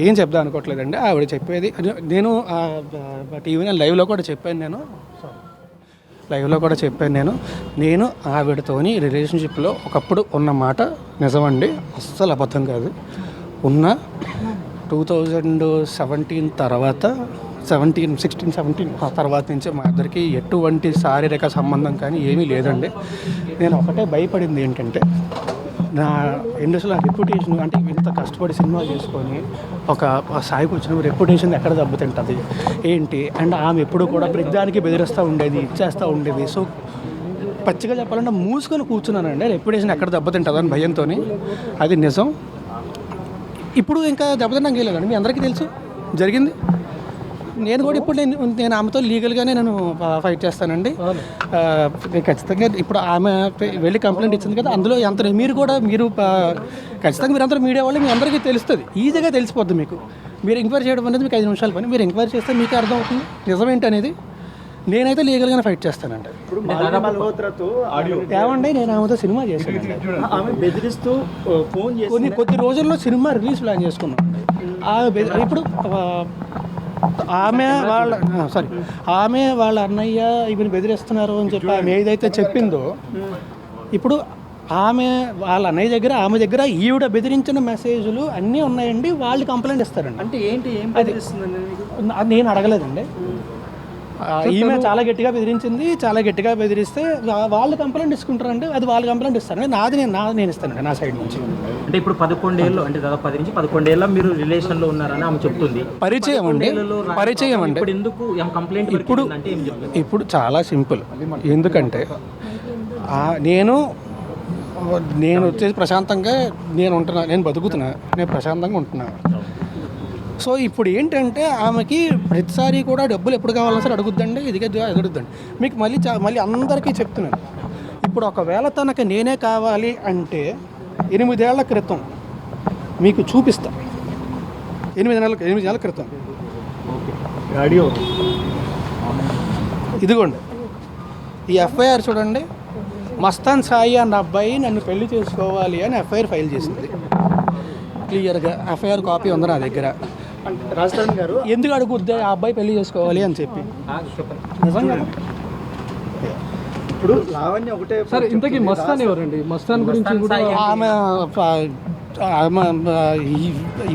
ఏం చెప్దాం అనుకోవట్లేదండి. ఆవిడ చెప్పేది నేను టీవీ లైవ్లో కూడా చెప్పాను. నేను ఆవిడతోని రిలేషన్షిప్లో ఒకప్పుడు ఉన్న మాట నిజమండి, అస్సలు అబద్ధం కాదు. ఉన్న 2017 తర్వాత 16-17 తర్వాత నుంచి మా ఇద్దరికి ఎటువంటి శారీరక సంబంధం కానీ ఏమీ లేదండి. నేను ఒకటే భయపడింది ఏంటంటే, నా ఇండస్ట్రీలో రెప్యుటేషన్, అంటే ఇంత కష్టపడి సినిమా చేసుకొని ఒక స్థాయికి వచ్చిన రెప్యుటేషన్ ఎక్కడ దెబ్బతింటుంది ఏంటి. అండ్ ఆమె ఎప్పుడు కూడా ప్రతిదానికి బెదిరిస్తూ ఉండేది, ఇచ్చేస్తూ ఉండేది. సో పచ్చిగా చెప్పాలంటే మూసుకొని కూర్చున్నానండి, రెప్యుటేషన్ ఎక్కడ దెబ్బతింటుంది అని భయంతో. అది నిజం. ఇప్పుడు ఇంకా దెబ్బతింటాం లేదండి, మీ అందరికీ తెలుసు జరిగింది. నేను కూడా ఇప్పుడు నేను ఆమెతో లీగల్గానే నేను ఫైట్ చేస్తానండి. ఖచ్చితంగా ఇప్పుడు ఆమె వెళ్ళి కంప్లైంట్ ఇచ్చింది కదా, అందులో ఎంత మీరు ఖచ్చితంగా మీరందరూ మీడియా వాళ్ళు మీ అందరికీ తెలుస్తుంది, ఈజీగా తెలిసిపోద్ది మీకు. మీరు ఎంక్వైరీ చేయడం అనేది మీకు 5 నిమిషాల పని. మీరు ఎంక్వైరీ చేస్తే మీకు అర్థమవుతుంది నిజమేంటి అనేది. నేనైతే లీగల్గానే ఫైట్ చేస్తానండి. ఏమండి, నేను ఆమెతో సినిమా చేశాను, కొద్ది రోజుల్లో సినిమా రిలీజ్ ప్లాన్ చేసుకున్నాం. ఇప్పుడు ఆమె వాళ్ళ అన్నయ్య ఇవన్నీ బెదిరిస్తున్నారు అని చెప్పి ఆమె ఏదైతే చెప్పిందో, ఇప్పుడు ఆమె వాళ్ళ అన్నయ్య దగ్గర ఆమె దగ్గర ఈవిడ బెదిరించిన మెసేజ్లు అన్నీ ఉన్నాయండి. వాళ్ళు కంప్లైంట్ ఇస్తారండి. అంటే ఏంటి, ఏం బెదిరిస్తుందండి? నేను అడగలేదండి. ఈమె చాలా గట్టిగా బెదిరిస్తే వాళ్ళు కంప్లైంట్ ఇచ్చుకుంటారండి. అది వాళ్ళు కంప్లైంట్ ఇస్తారు. నాది నేను ఇస్తానండి నా సైడ్ నుంచి. అంటే ఇప్పుడు 11 ఏళ్ళు, అంటే దాదాపు 10 నుంచి 11 ఏళ్ళ మీరు రిలేషన్లో ఉన్నారని ఆమె చెప్తుంది. పరిచయం అండి. ఇప్పుడు ఎందుకు కంప్లైంట్ అంటే ఏం చెప్తుంది? ఇప్పుడు చాలా సింపుల్. ఎందుకంటే నేను వచ్చేసి ప్రశాంతంగా నేను బతుకుతున్నా, నేను ప్రశాంతంగా ఉంటున్నా. సో ఇప్పుడు ఏంటంటే ఆమెకి ప్రతిసారి కూడా డబ్బులు ఎప్పుడు కావాలన్నా సరే అడుగుద్దండి, ఇది అడుగుద్దండి. మీకు మళ్ళీ అందరికీ చెప్తున్నాను, ఇప్పుడు ఒకవేళ తనకి నేనే కావాలి అంటే 8 ఏళ్ల క్రితం మీకు చూపిస్తా. 8 నెలల క్రితం ఇదిగోండి ఈ ఎఫ్ఐఆర్ చూడండి. మస్తాన్ సాయి అన్న అబ్బాయి నన్ను పెళ్లి చేసుకోవాలి అని ఎఫ్ఐఆర్ ఫైల్ చేసింది. క్లియర్గా ఎఫ్ఐఆర్ కాపీ ఉంది నా దగ్గర. రాజస్థాన్ గారు ఎందుకు అడుగుద్ది ఆ అబ్బాయి పెళ్లి చేసుకోవాలి అని చెప్పి. నిజంగా ఇప్పుడు లావణ్య ఒకటే సార్, ఇంతకీ మస్తాన్ ఎవరండి? మస్తాన్ గురించి ఆమె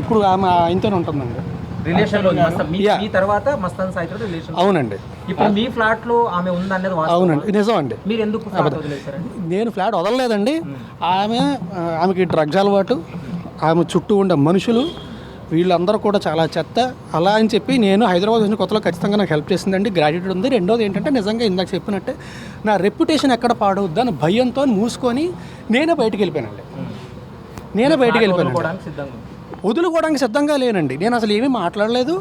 ఇప్పుడు ఆమె ఆయనతోనే ఉంటుందండి రిలేషన్లో. మీ తర్వాత మస్తాన్ సాయితో రిలేషన్. అవునండి. ఇప్పుడు మీ ఫ్లాట్ లో ఆమె ఉందనేది అవునండి, నిజం అండి. మీరు ఎందుకు ఫ్లాట్ వదిలేశారండి? నేను ఫ్లాట్ వదలలేదండి. ఆమెకి డ్రగ్స్ అలవాటు, ఆమె చుట్టూ ఉండే మనుషులు వీళ్ళందరూ కూడా చాలా చెత్త. అలా అని చెప్పి నేను హైదరాబాద్ వచ్చిన కొత్తలో ఖచ్చితంగా నాకు హెల్ప్ చేసిందండి, గ్రాట్యూడ్ ఉంది. రెండోది ఏంటంటే, నిజంగా ఇందాక చెప్పినట్టే నా రెప్యుటేషన్ ఎక్కడ పాడవద్దు అని భయంతో మూసుకొని నేనే బయటికి వెళ్ళిపోయానండి. వదులుకోవడానికి సిద్ధంగా లేనండి. నేను అసలు ఏమీ మాట్లాడలేదు,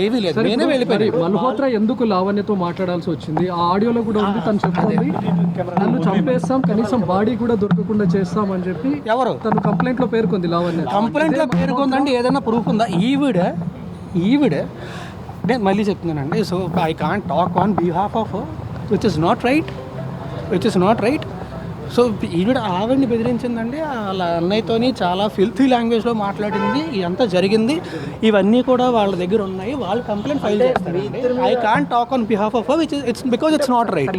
ఏమీ లేదు, నేనే వెళ్ళిపోయాను. మల్హోత్రా ఎందుకు లావణ్యతో మాట్లాడాల్సి వచ్చింది? ఆ ఆడియోలో కూడా ఉంది, తను చెప్తుంది నన్ను చంపేస్తాం, కనీసం బాడీ కూడా దొరకకుండా చేస్తాం అని చెప్పి. ఎవరు? తను కంప్లైంట్లో పేర్కొంది. లావణ్య కంప్లైంట్లో పేర్కొందండి. ఏదైనా ప్రూఫ్ ఉందా? ఈవిడ నేను మళ్ళీ చెప్తున్నానండి. So I can't talk on behalf of which is not right. So ఆవిడని బెదిరించిందండి. వాళ్ళ అన్నయ్యతోని చాలా ఫిల్తీ లాంగ్వేజ్లో మాట్లాడింది. ఇదంతా జరిగింది. ఇవన్నీ కూడా వాళ్ళ దగ్గర ఉన్నాయి. వాళ్ళు కంప్లైంట్ ఫైల్ చేస్తారు. I can't talk on behalf of because it's not right.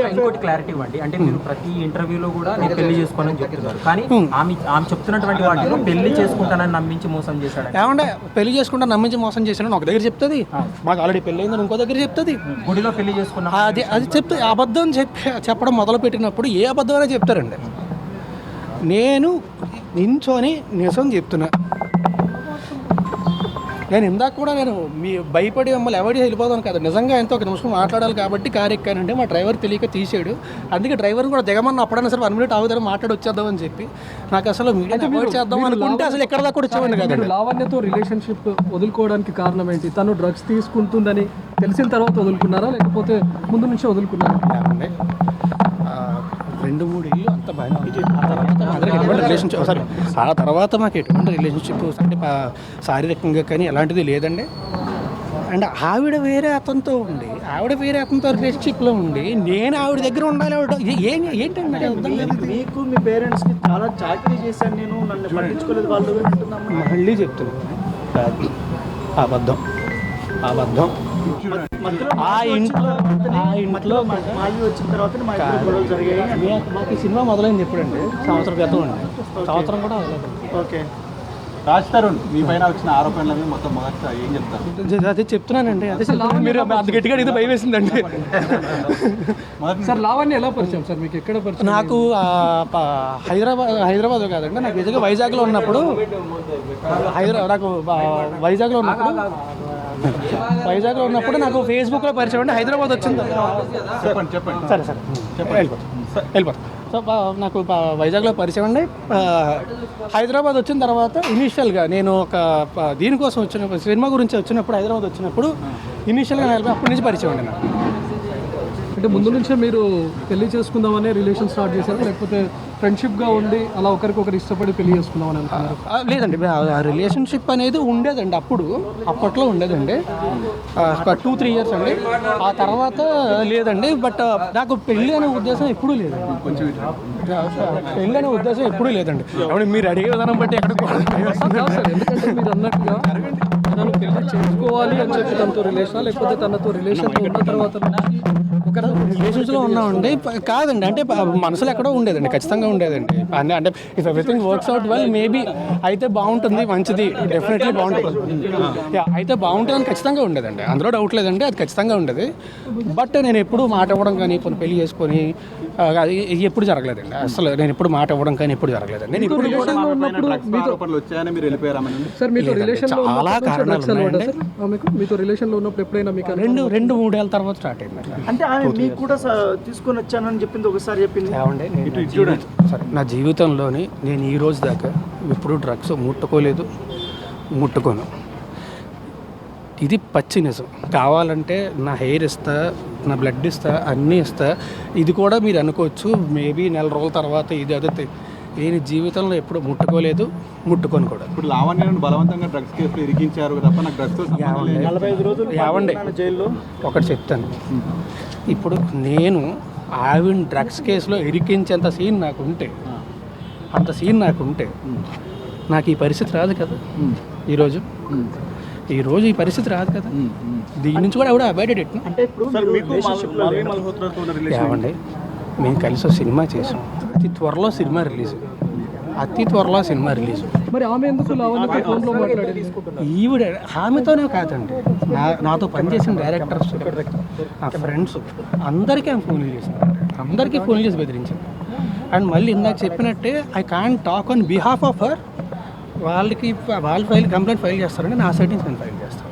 ఇంకోటి క్లారిటీ ఇవ్వండి. అంటే మీరు ప్రతి ఇంటర్వ్యూలో కూడా నేను పెళ్లి చేసుకోనని చెప్తున్నారు, కానీ ఆమె చెప్తున్నటువంటి వాటిలో పెళ్లి చేసుకుంటానని నమ్మించి మోసం చేశాడు. ఏమంటే పెళ్లి చేసుకుంటా నమ్మించి మోసం చేశాను ఒక దగ్గర చెప్తుంది, మాకు ఆల్రెడీ పెళ్లి అయిందని ఇంకో దగ్గర చెప్తుంది. గుడిలో పెళ్లి చేసుకున్నా అది చెప్తే అబద్ధం చెప్పడం మొదలు పెట్టినప్పుడు ఏ అబద్ధమైనా చెప్తారండి. నేను నించొని నిజం చెప్తున్నా. నేను ఇందాక కూడా నేను భయపడి మిమ్మల్ని అవాయిడ్ వెళ్ళిపోతాను కదా, నిజంగా ఎంతో ఒక నిమిషం మాట్లాడాలి కాబట్టి కారు ఎక్కానంటే మా డ్రైవర్ తెలియక తీసాడు. అందుకే డ్రైవర్ని కూడా దిగమన్నా అప్పుడైనా సరే 1 మినిట్ ఆగుతారు మాట్లాడి వచ్చేద్దామని చెప్పి. నాకు అసలు అవాయిడ్ చేద్దాం అనుకుంటే అసలు ఎక్కడ దాకా కూడా వచ్చేవాడిని కదా. లావణ్యతో రిలేషన్షిప్ వదులుకోవడానికి కారణం ఏంటి? తను డ్రగ్స్ తీసుకుంటుందని తెలిసిన తర్వాత వదులుకున్నారా, లేకపోతే ముందు నుంచే వదులుకున్నారా? 2-3 ఏళ్ళు అంత బాగా ఆ తర్వాత మాకు ఎటువంటి రిలేషన్షిప్ అంటే శారీరకంగా కానీ ఎలాంటిది లేదండి. అండ్ ఆవిడ వేరే అతనితో రిలేషన్షిప్లో ఉండి నేను ఆవిడ దగ్గర ఉండాలి. ఏంటంటే మీకు మీ పేరెంట్స్కి చాలా చాకరీ చేశాను నేను, నన్ను పట్టించుకోలేదు వాళ్ళు. మళ్ళీ చెప్తున్నాను, అబద్ధం అబద్ధం. ఆ ఇంట్లో మావి వచ్చిన తర్వాత మా ఇద్దరు గొడవలు జరిగాయి. మాకు ఈ సినిమా మొదలైంది ఎప్పుడండి? సంవత్సరం క్రితం అండి. సంవత్సరం కూడా అవ్వలేదు. ఓకే. రాజ్ తరుణ్ మీ పైన వచ్చిన ఆరోపణల మీద మొత్తం మొదట ఏం చెప్తారు? అదే చెప్తున్నానండి. అదే మీరు అంత గట్టిగా అడిగితే భయం వేసిందండి. సార్ లావణ్య ఎలా పరిచయం సార్ మీకు? ఎక్కడ పరిచయం? నాకు హైదరాబాద్ కాదండి, నాకు నిజంగా వైజాగ్లో ఉన్నప్పుడు నాకు వైజాగ్లో ఉన్నప్పుడు నాకు ఫేస్బుక్లో పరిచయం అండి. హైదరాబాద్ వచ్చింది. చెప్పండి. సరే వెళ్ళిపోతాం. సో నాకు వైజాగ్లో పరిచయం అండి. హైదరాబాద్ వచ్చిన తర్వాత ఇనీషియల్గా నేను ఒక దీనికోసం వచ్చినప్పుడు, సినిమా గురించి వచ్చినప్పుడు హైదరాబాద్ వచ్చినప్పుడు ఇనీషియల్గా అప్పటి నుంచి పరిచయం అండి నాకు. అంటే ముందు నుంచే మీరు పెళ్లి చేసుకుందామనే రిలేషన్ స్టార్ట్ చేశారు, లేకపోతే ఫ్రెండ్షిప్గా ఉండి అలా ఒకరికొకరు ఇష్టపడి పెళ్లి చేసుకుందామని అనుకున్నారు? లేదండి, ఆ రిలేషన్షిప్ అనేది ఉండేదండి. అప్పట్లో ఉండేదండి, ఒక 2-3 ఇయర్స్ అండి. ఆ తర్వాత లేదండి. బట్ నాకు పెళ్ళి అనే ఉద్దేశం ఎప్పుడూ లేదండి. పెళ్ళి అనే ఉద్దేశం ఎప్పుడూ లేదండి. అప్పుడు మీరు అడిగే విధానం బట్టి ఎక్కడికి ఎందుకంటే మీరు అన్నట్టుగా తనను పెళ్లి చేసుకోవాలి అని చెప్పి తనతో రిలేషన్, లేకపోతే తనతో రిలేషన్లో ఉన్న తర్వాత ఒక రిలేషన్స్లో ఉన్నామండి. కాదండి, అంటే మనసులో ఎక్కడో ఉండేదండి, ఖచ్చితంగా ఉండేదండి. అంటే if everything works out well maybe అయితే బాగుంటుంది, మంచిది, డెఫినెట్లీ బాగుంటుంది, అయితే బాగుంటుందని ఖచ్చితంగా ఉండేదండి. అందులో డౌట్ లేదండి, అది ఖచ్చితంగా ఉండేది. బట్ నేను ఎప్పుడు మాట ఇవ్వడం కానీ కొన్ని పెళ్లి చేసుకొని అది ఎప్పుడు జరగలేదండి. అసలు నేను ఎప్పుడు మాట ఇవ్వడం కానీ ఎప్పుడు జరగలేదండి. నేను ఇప్పుడు ఆరోపణలు వచ్చాయని మీరు వెళ్ళిపోయారా? సార్ మీతో రిలేషన్లో చాలా కారణాలు ఉన్నాయండి. మీతో రిలేషన్లో ఉన్నప్పుడు ఎప్పుడైనా మీకు 2-3 ఏళ్ళ తర్వాత స్టార్ట్ అయిందండి. అంటే ఆయన మీకు కూడా తీసుకొని వచ్చానని చెప్పింది ఒకసారి చెప్పింది. చూడండి సరే, నా జీవితంలోని నేను ఈ రోజు దాకా ఎప్పుడు డ్రగ్స్ ముట్టుకోలేదు, ముట్టుకోను. ఇది పచ్చి నిజం. కావాలంటే నా హెయిర్ ఇస్తా, నా బ్లడ్ ఇస్తా, అన్నీ ఇస్తా. ఇది కూడా మీరు అనుకోవచ్చు మేబీ నెల రోజుల తర్వాత ఇది అదే. నేను జీవితంలో ఎప్పుడు ముట్టుకోలేదు, ముట్టుకొని కూడా. ఇప్పుడు లావణ్యను బలవంతంగా డ్రగ్స్ కేసులో ఇరికించారు తప్ప నాకు డ్రగ్స్తో 45 రోజులు యావండి జైల్లో. ఒకటి చెప్తాను, ఇప్పుడు నేను ఆవిడ డ్రగ్స్ కేసులో ఇరికించేంత సీన్ నాకుంటే, అంత సీన్ నాకుంటే నాకు ఈ పరిస్థితి రాదు కదా. ఈరోజు ఈ పరిస్థితి రాదు కదా. దీని నుంచి కూడా ఎవడో అవాయిడెడ్ ఎట్నా అంటే ఇప్పుడు ఏమండి, మేము కలిసి సినిమా చేసాం. అతి త్వరలో సినిమా రిలీజ్. మరి ఆమె ఎందుకు లావణ్యతో ఫోన్లో మాట్లాడేది? ఈవిడ ఆమెతోనే కాదండి, నాతో పనిచేసిన డైరెక్టర్స్, నా ఫ్రెండ్స్ అందరికీ ఆమె ఫోన్లు చేసింది. అందరికీ ఫోన్లు చేసి బెదిరించింది. అండ్ మళ్ళీ ఇందాక చెప్పినట్టే I can't talk on behalf of her. వాళ్ళు కంప్లైంట్ ఫైల్ చేస్తారండి, నా సైడ్ నుంచి నేను ఫైల్ చేస్తాను.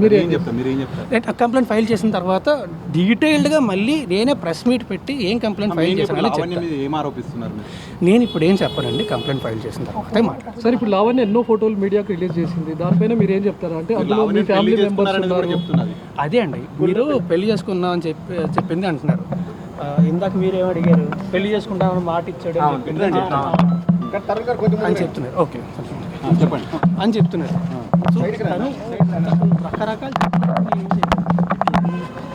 మీరు ఏం చెప్తారు? కంప్లైంట్ ఫైల్ చేసిన తర్వాత డీటెయిల్డ్గా మళ్ళీ నేనే ప్రెస్ మీట్ పెట్టి ఏం కంప్లైంట్ ఫైల్ చేశాను ఏం ఆరోపిస్తున్నారు? నేను ఇప్పుడు ఏం చెప్పనండి, కంప్లైంట్ ఫైల్ చేసిన తర్వాత మాట్లాడతాను. సార్ ఇప్పుడు లావణ్య ఎన్నో ఫోటోలు మీడియాకి రిలీజ్ చేసింది, దానిపైన మీరు ఏం చెప్తారు? అంటే అందులో మీ ఫ్యామిలీ మెంబర్స్ చెప్తున్నారు. అదే అండి, మీరు పెళ్లి చేసుకుందాం అని చెప్పింది అంటున్నారు. ఇందాక మీరేం అడిగారు? పెళ్లి చేసుకుంటామని మాట ఇచ్చాడు అని చెప్తున్నారు. ఓకే చెప్పండి అని చెప్తున్నారు. రకరకాల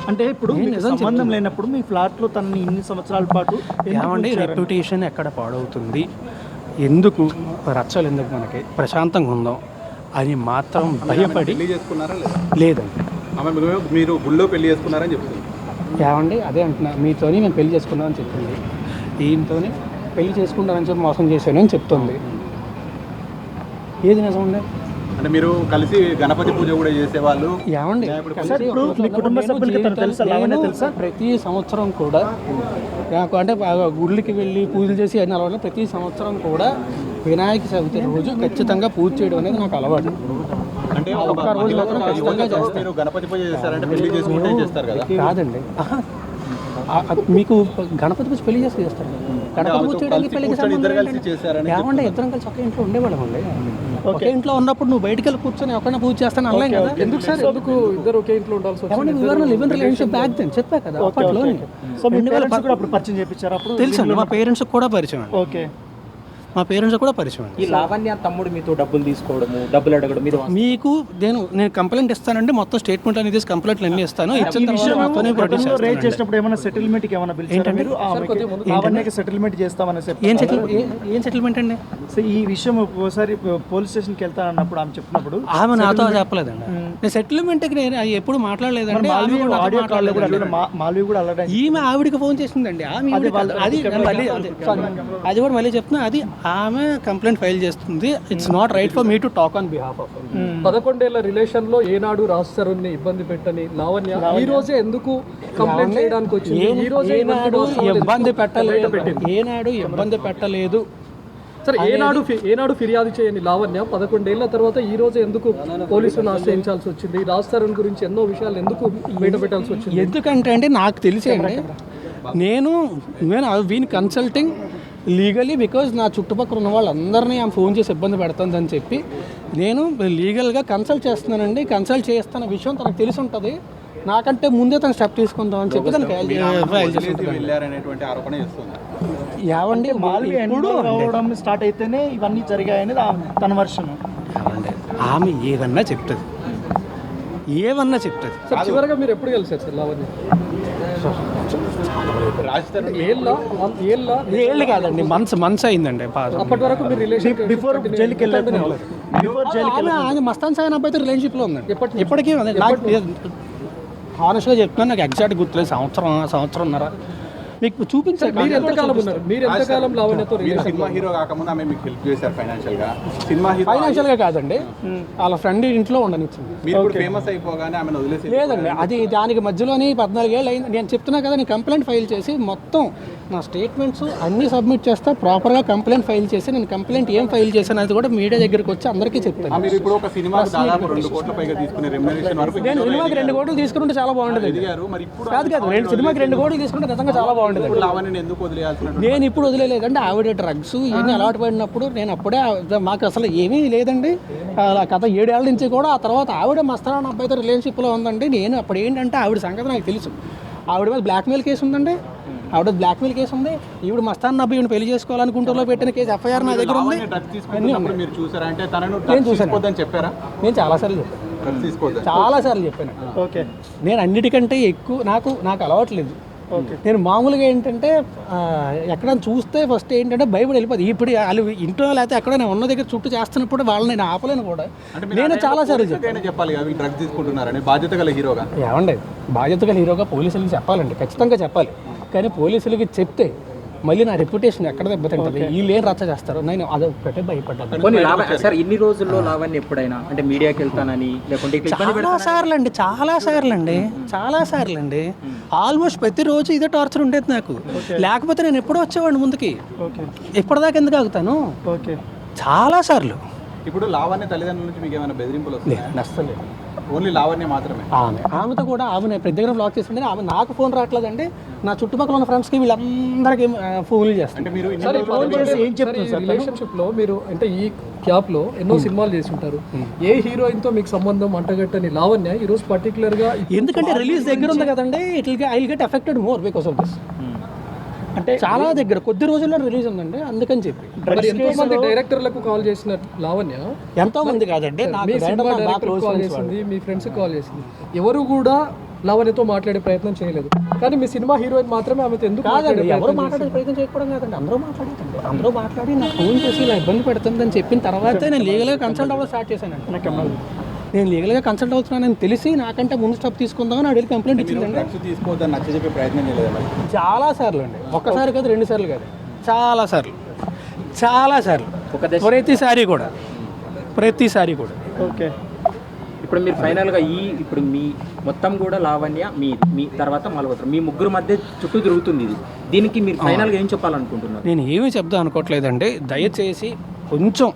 అంటే ఇప్పుడు సంబంధం లేనప్పుడు మీ ఫ్లాట్లో తనని ఇన్ని సంవత్సరాల పాటు ఏమండి, రెప్యుటేషన్ ఎక్కడ పాడవుతుంది, ఎందుకు రచ్చలు, ఎందుకు మనకి ప్రశాంతంగా ఉందాం అని మాత్రం భయపడి పెళ్లి చేసుకున్నారా లేదండి. మీరు గుళ్ళో పెళ్లి చేసుకున్నారని చెప్తుంది. ఏమండి, అదే అంటున్నా, మీతోని మేము పెళ్లి చేసుకున్నామని చెప్తుంది, ఈయనతోని పెళ్లి చేసుకుంటానని చెప్పి మోసం చేశానని చెప్తుంది. ఏది నిజం ఉండే? అంటే మీరు కలిసి గణపతి పూజ కూడా చేసేవాళ్ళు. ఏమండి, కుటుంబ సభ్యులకి తెలుసా? ప్రతి సంవత్సరం కూడా నాకు అంటే గుళ్ళకి వెళ్ళి పూజలు చేసి అన్ని అలవాటు. ప్రతి సంవత్సరం కూడా వినాయక చవితి రోజు ఖచ్చితంగా పూజ చేయడం అనేది నాకు అలవాటు. అంటే ఒక్క రోజు మాత్రం ఖచ్చితంగా చేస్తాను. మీరు గణపతి పూజ చేస్తారంటే పెళ్లి చేసుకుంటే చేస్తారు కదా? కాదండి, మీకు గణపతి పూజ పెళ్లి చేస్తారు కదా. గణపతి పూజ చేయడానికి పెళ్లికి ఏమంటే ఇద్దరం కలిసి ఒకే ఇంట్లో ఉండేవాళ్ళం అండి. ఒకే ఇంట్లో ఉన్నప్పుడు నువ్వు బయటికి వెళ్ళి కూర్చొని ఒకరిని పూజ చేస్తాను అనలేం కదా. ఎందుకు సార్, ఎందుకు ఇద్దరు ఒకే ఇంట్లో ఉండాల్సి వచ్చింది? Live in relationship back then చెప్పా కదా. అప్పట్లో పరిచయం చేయించారు. అప్పుడు తెలుసండి, మా పేరెంట్స్ కూడా పరిచయం. ఓకే, మా పేరెంట్స్ కూడా పరిచయం. ఈ లావణ్య తమ్ముడు మీతో డబ్బులు తీసుకోవడము, డబ్బులు అడగడం, మీరు మీకు నేను కంప్లైంట్ ఇస్తానంటే మొత్తం స్టేట్మెంట్ అనేది కంప్లైంట్లు అన్నీ ఇస్తాను. ఇచ్చిన తర్వాత రేట్ చేసినప్పుడు ఏమైనా సెటిల్మెంట్ కి ఏమైనా ఏంటంటే లావణ్యకి సెటిల్మెంట్ చేస్తామని ఏం సెటిల్మెంట్ అండి? ఈ విషయం ఒకసారి పోలీస్ స్టేషన్కి వెళ్తానన్నప్పుడు ఆమె చెప్పినప్పుడు ఆమె నాతో చెప్పలేదండి. నేను సెటిల్మెంట్కి నేను ఎప్పుడు మాట్లాడలేదండి. ఆమె మాల్వి కూడా నాతో ఆడియో కాల్లో కూడా మాట్లాడలేదు. అడిగారు. మాల్వి కూడా అలర్ట్ అయింది. ఈమె ఆవిడకి ఫోన్ చేసిందండి. ఆమె అది మళ్ళీ అది కూడా మళ్ళీ చెప్తున్నా, అది ఆమె కంప్లైంట్ ఫైల్ చేస్తుంది. It's not right for me to talk on behalf of. 11 ఏళ్ల రిలేషన్ లో ఏనాడు రాస్తారుని ఇబ్బంది పెట్టని లావణ్య ఈ రోజే ఎందుకు కంప్లైంట్ చేయడానికి వచ్చింది? ఈ రోజే ఏనాడు ఇబ్బంది పెట్టలేదు. సరే, ఏనాడు ఫిర్యాదు చేయని లావణ్య 11 ఏళ్ల తర్వాత ఈ రోజు ఎందుకు పోలీసులను ఆశ్రయించాల్సి వచ్చింది? రాస్తారని గురించి ఎన్నో విషయాలు ఎందుకు బయట పెట్టాల్సి వచ్చింది? ఎందుకంటే అండి నాకు తెలిసేయండి, నేను వీని కన్సల్టింగ్ లీగలీ బికాజ్ నా చుట్టుపక్కల ఉన్న వాళ్ళందరినీ ఆమె ఫోన్ చేసి ఇబ్బంది పెడుతుందని చెప్పి నేను లీగల్గా కన్సల్ట్ చేస్తున్నానండి. కన్సల్ట్ చేస్తున్న విషయం తనకు తెలిసి ఉంటుంది. నాకంటే ముందే తను స్టెప్ తీసుకుందామని చెప్పి తను ఫైల్ చేసుకుంటాను. వెళ్ళారనేటువంటి ఆరోపణ చేస్తున్నారు. ఏవండి మాల్వి ఎన్రోల్ అవ్వడం స్టార్ట్ అయితేనే ఇవన్నీ జరిగాయని తన వర్షన్. ఆమె ఏదన్నా చెప్తుంది. సార్, చివరగా మీరు ఎప్పుడు కలిసారు సార్ లావణ్య? ఏళ్ళు కాదండి, మంత్స్ అయిందండి. అప్పటి వరకు మీరు రిలేషన్ బిఫోర్ జైలుకి వెళ్ళారు. ఆయన మస్తాన్ సాయి అబ్బాయితో రిలేషన్షిప్లో ఉందండి. ఇప్పటికీ హానెస్ట్గా చెప్తున్నాను, నాకు ఎగ్జాక్ట్ గుర్తులేదు. సంవత్సరంన్నర మీకు చూపించారు. మీరు ఎంతకాలం ఉన్నారు? మీరు ఎంతకాలం లావణ్యతో మీరు సినిమా హీరో కాకముందు ఆమె మీకు హెల్ప్ చేశారు ఫైనాన్షియల్గా. సినిమా హీరో ఫైనాన్షియల్గా కాదండి, వాళ్ళ ఫ్రెండ్ ఇంట్లో ఉండనిచ్చింది. మీరు కూడా ఫేమస్ అయిపోగానే ఆమెను వదిలేసి లేదండి, అది దానికి మధ్యలోని 14 ఏళ్ళు అయింది. నేను చెప్తున్నా కదా, నేను కంప్లైంట్ ఫైల్ చేసి మొత్తం నా స్టేట్మెంట్స్ అన్నీ సబ్మిట్ చేస్తా, ప్రాపర్గా కంప్లైంట్ ఫైల్ చేసి నేను కంప్లైంట్ ఏం ఫైల్ చేశాను అది కూడా మీడియా దగ్గరికి వచ్చి అందరికీ చెప్తాను. మీరు ఇప్పుడు ఒక సినిమాకు దాదాపు 2 కోట్ల పైగా తీసుకునే రెమ్యునరేషన్ వరకు నేను సినిమాకి 2 కోట్లు తీసుకుంటే చాలా బాగుంటుంది. ఎదిగారు. మరి ఇప్పుడు కాదు సినిమాకి 2 కోట్లు తీసుకుంటే నిజంగా చాలా బాగుంటుంది. లావణ్యని ఎందుకు వదిలేయాల్సిన? నేను ఇప్పుడు వదిలేదండి. ఆవిడ డ్రగ్స్ ఇవన్నీ అలవాటు పడినప్పుడు నేను అప్పుడే మాకు అసలు ఏమీ లేదండి. గత 7 ఏళ్ళ నుంచి కూడా ఆ తర్వాత ఆవిడ మస్తాన్ అబ్బాయితో రిలేషన్షిప్లో ఉందండి. నేను అప్పుడు ఏంటంటే ఆవిడ సంగతి నాకు తెలుసు. ఆవిడ మీద బ్లాక్మెయిల్ కేసు ఉందండి. బ్లాక్మెయిల్ కేసు ఉంది. ఈవిడ మస్తాన్ అబ్బాయిని పెళ్లి చేసుకోవాలనుకుంటూ పెట్టిన కేసు ఎఫ్ఐఆర్ నా దగ్గర ఉంది. డ్రగ్స్ తీసుకున్నప్పుడు మీరు చూసారా? అంటే తనను నేను చూసాను. తీసుకోవద్దని చెప్పారా? నేను చాలాసార్లు చెప్పాను. డ్రగ్స్ తీసుకోవద్దని చాలాసార్లు చెప్పాను. ఓకే. నేను అన్నిటికంటే ఎక్కువ నాకు అలవాట్లేదు. నేను మామూలుగా ఏంటంటే ఎక్కడైనా చూస్తే ఫస్ట్ ఏంటంటే భయపడి వెళ్ళిపోతుంది. ఇప్పుడు వాళ్ళు ఇంట్లో లేకపోతే ఎక్కడ నేను ఉన్న దగ్గర చుట్టూ చేస్తున్నప్పుడు వాళ్ళని నేను ఆపలేను కూడా. నేను చాలాసార్లు చెప్పాలి అవి డ్రగ్స్ తీసుకుంటున్నారని బాధ్యత గల హీరోగా. ఏమండి, బాధ్యత గల హీరోగా పోలీసులకి చెప్పాలండి, ఖచ్చితంగా చెప్పాలి. కానీ పోలీసులకి చెప్తే మళ్ళీ నా రెప్యుటేషన్ ఎక్కడ దెబ్బతింటుంది? వీళ్ళు ఏం రచ్చ చేస్తారు? నేను అదొక్కటే భయపడ్డాను. సార్, ఇన్ని రోజుల్లో లావణ్య ఎప్పుడైనా అంటే మీడియాకి వెళ్తానని లేకుంటే చాలా సార్లు అండి ఆల్మోస్ట్ ప్రతిరోజు ఇదే టార్చర్ ఉండేది నాకు. లేకపోతే నేను ఎప్పుడో వచ్చేవాడిని ముందుకి. ఇప్పటిదాకా ఎందుకు ఆగుతాను? చాలా సార్లు. ఇప్పుడు లావణ్య తల్లిదండ్రుల నుంచి మీకు ఏమైనా బెదిరింపులు వస్తాయి? నష్టం. ఓన్లీ లావణ్య మాత్రమే. ఆమెతో కూడా ఆమె ప్రతి దగ్గర బ్లాక్ చేసింది. ఆమె నాకు ఫోన్ రావట్లేదండి, నా చుట్టుపక్కల ఉన్న ఫ్రెండ్స్కి వీళ్ళందరికీ ఫోన్లు చేస్తారు. అంటే మీరు రిలేషన్షిప్ లో మీరు అంటే ఈ క్యాప్ లో ఎన్నో సినిమాలు చేసి ఉంటారు. ఏ హీరోయిన్ తో మీకు సంబంధం అంటగట్టని లావణ్య ఈ రోజు పర్టికులర్ గా ఎందుకంటే రిలీజ్ దగ్గర ఉంది కదండి, I will get affected more because of this. అంటే చాలా దగ్గర కొద్ది రోజుల్లో రిలీజ్ ఉందండి, అందుకని చెప్పి. ఎంతో మంది డైరెక్టర్లకు కాల్ చేసిన లావణ్య ఎంతో మంది కాదండి, మీ సినిమా డైరెక్టర్ కాల్ చేసింది, మీ ఫ్రెండ్స్ కాల్ చేసింది, ఎవరు కూడా లావణ్యతో మాట్లాడే ప్రయత్నం చేయలేదు. కానీ మీ సినిమా హీరోయిన్ మాత్రమే ఆమెతో ఎందుకు కాదండి, ఎవరు మాట్లాడే ప్రయత్నం చేయకపోవడం కాదండి, అందరూ మాట్లాడి నాకు ఫోన్ చేసి ఇలా ఇబ్బంది పెడుతుందని చెప్పిన తర్వాతే నేను లీగల్గా కన్సల్ట్ అవ్వడం స్టార్ట్ చేశానండి. నేను లీగల్గా కన్సల్ట్ అవుతున్నానని తెలిసి నాకంటే ముందు స్టెప్ తీసుకుందామని అడిగి కంప్లైంట్ ఇచ్చిందండి. తీసుకోవద్దని నచ్చజెప్పే ప్రయత్నం చేయలేదు? చాలా సార్లు అండి, ఒక్కసారి కాదు 2 సార్లు కాదు, చాలా సార్లు ప్రతిసారి కూడా. ఓకే. ఇప్పుడు మీరు ఫైనల్గా ఇప్పుడు మీ మొత్తం కూడా లావణ్య మీ తర్వాత మల్హోత్రా మీ ముగ్గురు మధ్య చుట్టూ తిరుగుతుంది ఇది. దీనికి మీరు ఫైనల్గా ఏం చెప్పాలనుకుంటున్నారు? నేను ఏమీ చెప్దాం అనుకోవట్లేదండి. దయచేసి కొంచెం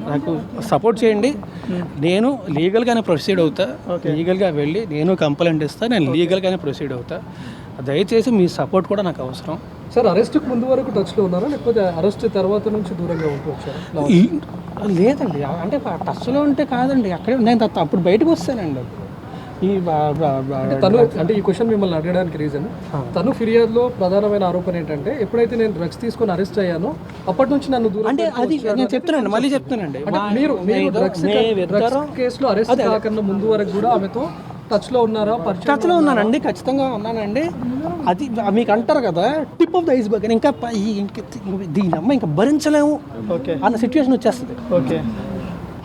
నాకు సపోర్ట్ చేయండి. నేను లీగల్గానే ప్రొసీడ్ అవుతా, లీగల్గా వెళ్ళి నేను కంప్లైంట్ ఇస్తాను, నేను లీగల్గానే ప్రొసీడ్ అవుతా. దయచేసి మీ సపోర్ట్ కూడా నాకు అవసరం. సార్, అరెస్ట్కి ముందు వరకు టచ్లో ఉన్నారా లేకపోతే అరెస్ట్ తర్వాత నుంచి దూరంగా ఉంటూ వచ్చారా? లేదండి, అంటే టచ్లో ఉంటే కాదండి, అక్కడే నేను అప్పుడు బయటకు వస్తానండి. తను అంటే ఈ క్వశ్చన్ మిమ్మల్ని అడగడానికి రీజన్, తను ఫిర్యాదులో ప్రధానమైన ఆరోపణ ఏంటంటే ఎప్పుడైతే నేను డ్రగ్స్ తీసుకొని అరెస్ట్ అయ్యానో అప్పటి నుంచి నన్ను దూరం. అంటే అది నేను చెప్తున్నానండి, మళ్ళీ చెప్తున్నానండి, మీరు డ్రగ్స్ కేసులో అరెస్ట్ కాకన్నా ముందు వరకు కూడా ఆమెతో టచ్లో ఉన్నారా? టచ్లో ఉన్నానండి, ఖచ్చితంగా ఉన్నానండి. అది మీకు అంటారు కదా టిప్ ఆఫ్ ద ఐస్బర్గ్, ఇంకా దీని అమ్మ ఇంకా భరించలేము అన్న సిచ్యువేషన్ వచ్చేస్తుంది. ఓకే.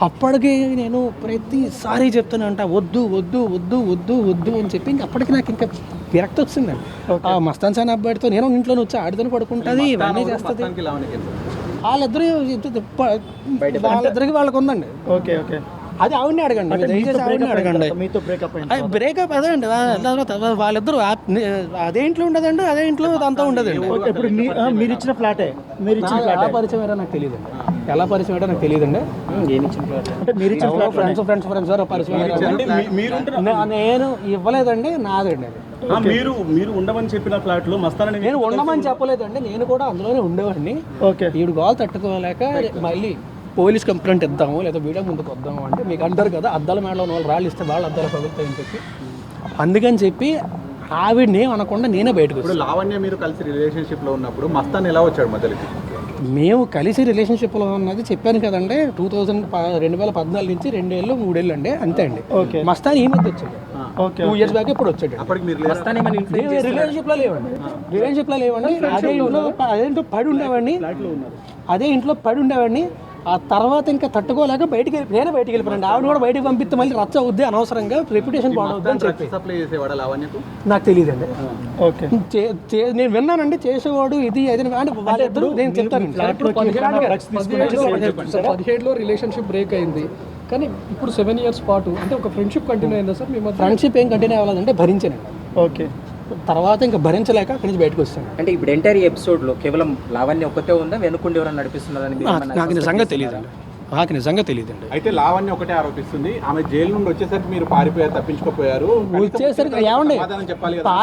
అప్పటికి నేను ప్రతిసారి చెప్తానంట వద్దు వద్దు వద్దు వద్దు వద్దు అని చెప్పి ఇంక అప్పటికి నాకు ఇంకా విరక్తి వచ్చిందండి. ఆ మస్తాన్ సాన్ అబ్బాయితో నేను ఇంట్లో వచ్చి ఆడితో పడుకుంటుంది, ఇవన్నీ చేస్తుంది. మొత్తానికి లావణ్యకి ఎంత? వాళ్ళిద్దరికి వాళ్ళకు ఉందండి. Okay okay. అది ఆవిడని అడగండి, దయచేసి ఆవిడని అడగండి. మీతో బ్రేకప్ అయింది. బ్రేకప్ అదే అండి. వాళ్ళిద్దరు అదే ఇంట్లో ఉండదండి, అదే ఇంట్లో అంతా ఉండదండి. ఓకే, ఇప్పుడు మీరు ఇచ్చిన ఫ్లాటే, మీరు ఇచ్చిన ఎలా ఫ్లాటే పరిచయం అయ్యారో నాకు తెలియదండి. ఎలా పరిచయం అయ్యారో నాకు తెలియదండి. అంటే మీరు ఇచ్చిన ఫ్లాట్ ఫ్రెండ్స్ పరిచయం అయ్యారు. నేను ఇవ్వలేదండి, నాదండి అది. మీరు ఉండమని చెప్పిన ఫ్లాట్ లో మస్తానని నేను ఉండమని చెప్పలేదండి, నేను కూడా అందులోనే ఉండేవాడిని. ఓకే. ఈడు గోల్ తట్టుకోలేక మళ్ళీ పోలీస్ కంప్లైంట్ ఇద్దాము లేదా వీడియో ముందుకు వద్దాము అంటే మీకు అంటారు కదా అద్దాల మేడలో ఉన్న వాళ్ళు రాళ్ళు ఇస్తే వాళ్ళు అద్దాలు పగులుతాయని చెప్పి, అందుకని చెప్పి ఆవిడని అనకుండా నేనే బయటకు ఇప్పుడు వచ్చాను. లావణ్య మీరు కలిసి రిలేషన్షిప్ లో ఉన్నప్పుడు మస్తాన్ ఎలా వచ్చాడు మధ్యలోకి? మేము కలిసి రిలేషన్షిప్లో ఉన్నది చెప్పాను కదండి. 2014 నుంచి 2 ఏళ్ళు 3 ఏళ్ళు అండి, అంతే అండి. ఓకే. మస్తాన్ ఈ మధ్య వచ్చాడు, ఓకే 2 years బ్యాక్ ఇప్పుడు వచ్చాడు. అప్పటికి మీరు లేరా? మస్తాన్ ఏమైనా influence రిలేషన్షిప్లో లేవండి. అదే ఇంట్లో పడి ఉండేవాడిని, అదే ఇంట్లో పడి ఉండేవాడిని. ఆ తర్వాత ఇంకా తట్టుకోలేక నేనే బయటికి వెళ్ళిపోయాను. ఆవిడ కూడా బయటికి పంపిస్తే మళ్ళీ రచ్చ అవుద్ది, అనవసరంగా రెప్యుటేషన్ పాడవద్దు అని చెప్పి. సప్లై చేసేవాడు లావణ్యకు? నాకు తెలియదండి. ఓకే. నేను విన్నానండి చేసేవాడు ఇది అది అంటే వాళ్ళిద్దరూ నేను చెప్తాను. 17లో రిలేషన్షిప్ బ్రేక్ అయింది, కానీ ఇప్పుడు 7 years పాటు అంటే ఒక ఫ్రెండ్షిప్ కంటిన్యూ అయిందా సార్ మీ మధ్య? ఫ్రెండ్షిప్ ఏం కంటిన్యూ అవ్వాలంటే భరించానండి. ఓకే. తర్వాత ఇంకా భరించలేక అక్కడి నుంచి బయటకు వస్తాను. అంటే ఇప్పుడు ఎంటైర్ ఎపిసోడ్లో కేవలం లావణ్య ఒక్కతే ఉందా, వెనుకుండి ఎవరైనా నడిపిస్తున్నారని మీరు ఏమన్నా నాకు నిజంగా తెలియదండి. అయితే లావణ్య ఒకటే ఆరోపిస్తుంది, ఆమె జైలు నుండి వచ్చేసరికి మీరు పారిపోయారు, తప్పించుకోపోయారు. వచ్చేసరికి ఏమండి సమాధానం చెప్పాలి కదా.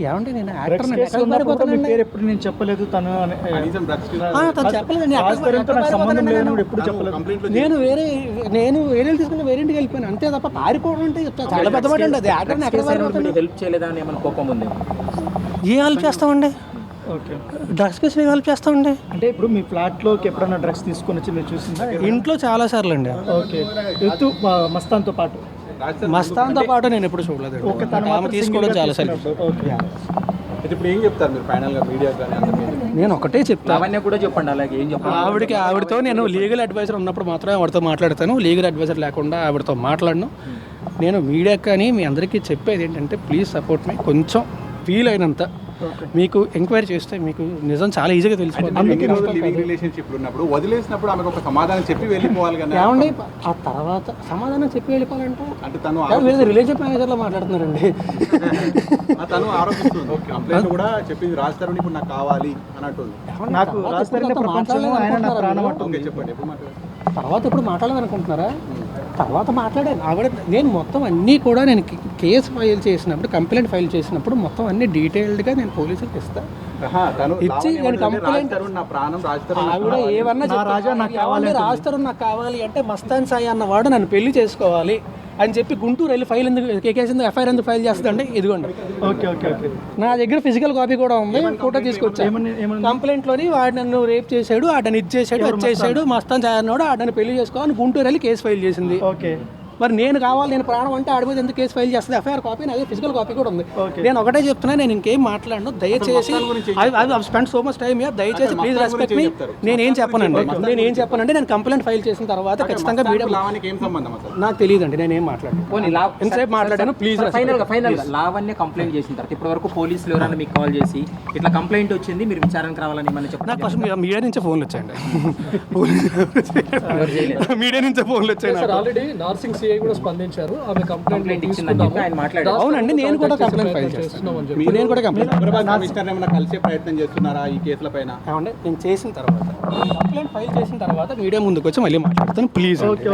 ఏమండి నేను డ్రగ్స్ కేసులో ఉన్నప్పుడు మీ పేరు ఎప్పుడు నేను చెప్పలేదు, తను కనీసం డ్రగ్స్ తను చెప్పలేదండి. నాకు సంబంధం లేదు అని ఎప్పుడు చెప్పలేదు. కంప్లైంట్ నేను వేరే తీసుకుని వేరే ఇంటికి వెళ్ళిపోయాను అంతే తప్ప పారిపోవడం అంటే చాలా పెద్ద మాట అండి. అది యాక్టర్ని ఎక్కడ పారిపోతాను? హెల్ప్ చేయలేదా అని ఏమైనా కోపం ఉంది? ఏ హెల్ప్ చేస్తామండి? ఓకే. డ్రగ్స్ కేసు హెల్ప్ చేస్తామండి. అంటే ఇప్పుడు మీ ఫ్లాట్లోకి ఎప్పుడైనా డ్రగ్స్ తీసుకొని వచ్చి మీరు చూసిందా? ఇంట్లో చాలా సార్లు అండి. ఓకే. ఎత్తు మస్తాన్తో పాటు మస్తాన్తో పాటు నేను ఎప్పుడు చూడలేదు. ఓకే. తను ఆమె తీసుకోవడం చాలా సార్లు. ఓకే. అయితే ఇప్పుడు ఏం చెప్తారు మీరు ఫైనల్ గా మీడియా కానీ అందరికీ? నేను ఒకటే చెప్తాను, లావణ్య కూడా చెప్పండి అలాగే ఏం చెప్పాలి. ఆవిడతో నేను లీగల్ అడ్వైజర్ ఉన్నప్పుడు మాత్రమే ఆవిడతో మాట్లాడతాను. లీగల్ అడ్వైజర్ లేకుండా ఆవిడతో మాట్లాడను. నేను మీడియా కానీ మీ అందరికీ చెప్పేది ఏంటంటే ప్లీజ్ సపోర్ట్ మీ. కొంచెం ఫీల్ అయినంత మీకు ఎంక్వైరీ చేస్తే మీకు నిజం చాలా ఈజీగా తెలిసిపోతుంది. రిలేషన్షిప్ ఉన్నప్పుడు వదిలేసినప్పుడు ఆమెకు ఒక సమాధానం చెప్పి వెళ్ళిపోవాలి కదా. ఏమండి ఆ తర్వాత సమాధానం చెప్పి వెళ్ళిపోవాలంటే అంటే తను మీరు రిలేషన్ మేనేజర్లో మాట్లాడుతున్నారండి. తను ఆరోపిస్తుంది, కంప్లైంట్ కూడా చెప్పింది రాస్తారు ఇప్పుడు నాకు కావాలి అని అంటుంది. నాకు రాజధాని ప్రపంచంలో ఆయన నా ప్రాణం అంటుంది. ఓకే, చెప్పండి ఎప్పుడు మాట్లాడారు? తర్వాత ఎప్పుడు మాట్లాడాలనుకుంటున్నారా? తర్వాత మాట్లాడాను. ఆవిడ నేను మొత్తం అన్నీ కూడా నేను కేసు ఫైల్ చేసినప్పుడు, కంప్లైంట్ ఫైల్ చేసినప్పుడు మొత్తం అన్ని డీటెయిల్డ్గా నేను పోలీసులకు ఇస్తాను. ఇచ్చి నేను కంప్లైంట్ నా ప్రాణం రాస్తారు ఆవిడ ఏమన్నా రాస్తారు నాకు కావాలి అంటే మస్తాన్ సాయి అన్నవాడు నన్ను పెళ్లి చేసుకోవాలి అని చెప్పి గుంటూరు వెళ్ళి ఫైల్ ఎందుకు ఎఫ్ఐఆర్ ఎందుకు ఫైల్ చేస్తుందంటే ఇదిగోండి. Okay okay okay. నా దగ్గర ఫిజికల్ కాపీ కూడా ఉంది, ఫోటో తీసుకొచ్చా. కంప్లైంట్లోని వాడు నన్ను రేప్ చేశాడు, ఆడని ఇది చేశాడు, అది చేశాడు, మస్తాన్ సాయి అన్నాడు, ఆడని పెళ్లి చేసుకోవాలని గుంటూరు వెళ్ళి కేసు ఫైల్ చేసింది. ఓకే. మరి నేను కావాలి, నేను ప్రాణం అంటే ఆడి మీద ఎందుకు కేసు ఫైల్ చేస్తుంది? ఎఫ్ఐఆర్ కాపీ అదే ఫిజికల్ కాపీ కూడా ఉంది. నేను ఒకటే చెప్తున్నా, నేను ఇంకేం మాట్లాడను. దయచేసి spend so much time year, దయచేసి ప్లీజ్ రెస్పెక్ట్ మీ. నేనేం చెప్పనండి నేను కంప్లైంట్ ఫైల్ చేసిన తర్వాత ఖచ్చితంగా వీడియో నాకు తెలియదండి, నేనేం మాట్లాడాను ఎంతసేపు మాట్లాడాను. ప్లీజ్ ఫైనల్ గా లావణ్య కంప్లైంట్ చేసిన తర్వాత ఇప్పటి వరకు పోలీసులు ఎవరైనా మీకు కాల్ చేసి ఇట్లా కంప్లైంట్ వచ్చింది మీరు విచారణకు రావాలని ఏమన్నా చెప్పండి. నాకు ఫస్ట్ మీడియా నుంచే ఫోన్లు వచ్చాయండి. మీడియా నుంచే ఫోన్లు వచ్చాయి. ఆల్రెడీ నార్సింగ్ సిఐ కూడా స్పందించారు, ఆమె కంప్లైంట్ ఇచ్చిందని చెప్పి ఆయన మాట్లాడారు. అవునండి, నేను కూడా కంప్లైంట్ ఫైల్ చేస్తున్నాను అని చెప్పి నేను కూడా కంప్లైంట్ కలిసే ప్రయత్నం చేస్తున్నారా ఈ కేసుల పైన? ఏమంటే నేను చేసిన తర్వాత కంప్లైంట్ ఫైల్ చేసిన తర్వాత మీడియా ముందుకు వచ్చి మళ్ళీ మాట్లాడతాను ప్లీజ్.